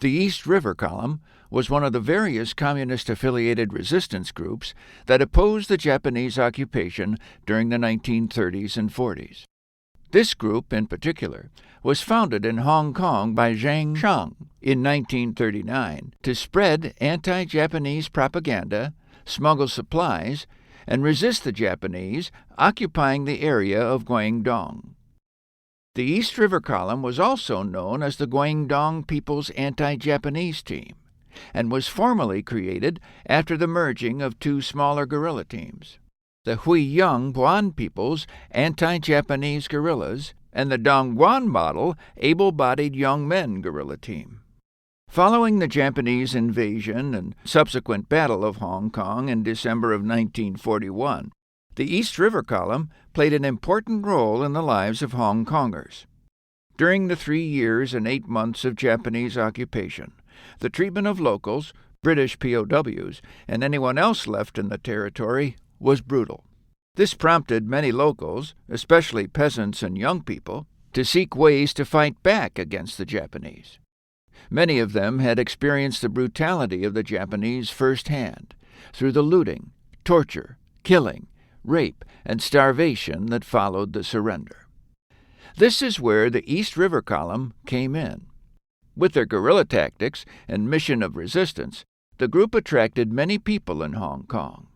The East River Column was one of the various communist-affiliated resistance groups that opposed the Japanese occupation during the 1930s and 40s. This group, in particular, was founded in Hong Kong by Zhang Shang in 1939 to spread anti-Japanese propaganda, smuggle supplies, and resist the Japanese occupying the area of Guangdong. The East River Column was also known as the Guangdong People's Anti-Japanese Team, and was formally created after the merging of two smaller guerrilla teams, the Huiyang Guan People's Anti-Japanese Guerrillas and the Dongguan Model Able-Bodied Young Men Guerrilla Team. Following the Japanese invasion and subsequent Battle of Hong Kong in December of 1941, the East River Column played an important role in the lives of Hong Kongers. During the 3 years and 8 months of Japanese occupation, the treatment of locals, British POWs, and anyone else left in the territory was brutal. This prompted many locals, especially peasants and young people, to seek ways to fight back against the Japanese. Many of them had experienced the brutality of the Japanese firsthand, through the looting, torture, killing, rape, and starvation that followed the surrender. This is where the East River Column came in. With their guerrilla tactics and mission of resistance, the group attracted many people in Hong Kong.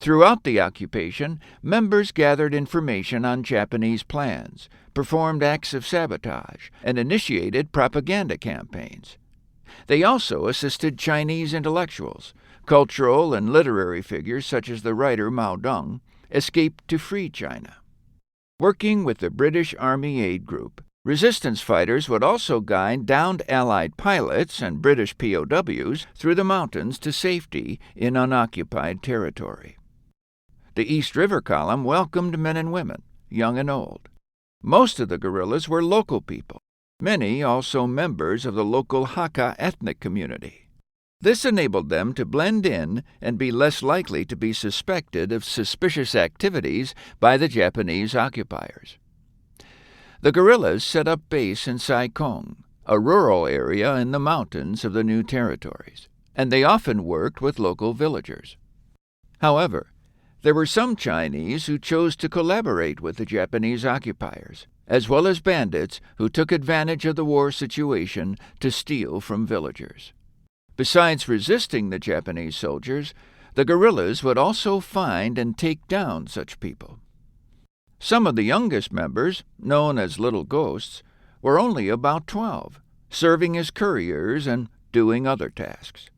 Throughout the occupation, members gathered information on Japanese plans, performed acts of sabotage, and initiated propaganda campaigns. They also assisted Chinese intellectuals, cultural and literary figures such as the writer Mao Dong, escape to free China. Working with the British Army Aid Group, resistance fighters would also guide downed Allied pilots and British POWs through the mountains to safety in unoccupied territory. The East River Column welcomed men and women, young and old. Most of the guerrillas were local people, many also members of the local Hakka ethnic community. This enabled them to blend in and be less likely to be suspected of suspicious activities by the Japanese occupiers. The guerrillas set up base in Sai Kung, a rural area in the mountains of the new territories, and they often worked with local villagers. However, there were some Chinese who chose to collaborate with the Japanese occupiers, as well as bandits who took advantage of the war situation to steal from villagers. Besides resisting the Japanese soldiers, the guerrillas would also find and take down such people. Some of the youngest members, known as little ghosts, were only about 12, serving as couriers and doing other tasks.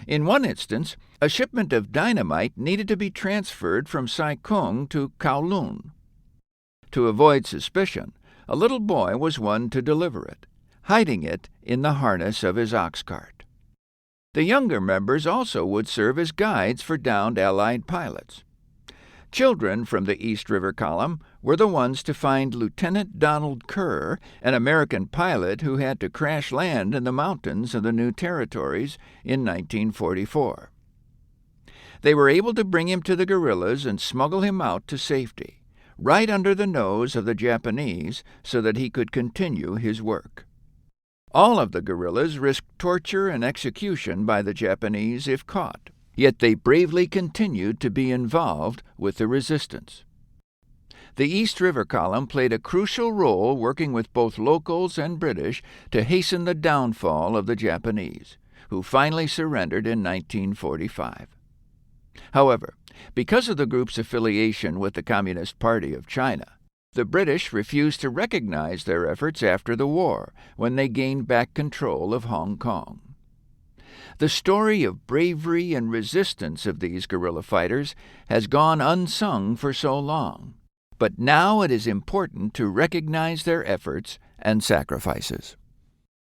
In one instance, a shipment of dynamite needed to be transferred from Sai Kung to Kowloon. To avoid suspicion, a little boy was one to deliver it, hiding it in the harness of his ox cart. The younger members also would serve as guides for downed Allied pilots. Children from the East River Column were the ones to find Lieutenant Donald Kerr, an American pilot who had to crash land in the mountains of the new territories in 1944. They were able to bring him to the guerrillas and smuggle him out to safety, right under the nose of the Japanese, so that he could continue his work. All of the guerrillas risked torture and execution by the Japanese if caught, yet they bravely continued to be involved with the resistance. The East River Column played a crucial role working with both locals and British to hasten the downfall of the Japanese, who finally surrendered in 1945. However, because of the group's affiliation with the Communist Party of China, the British refused to recognize their efforts after the war, when they gained back control of Hong Kong. The story of bravery and resistance of these guerrilla fighters has gone unsung for so long, but now it is important to recognize their efforts and sacrifices.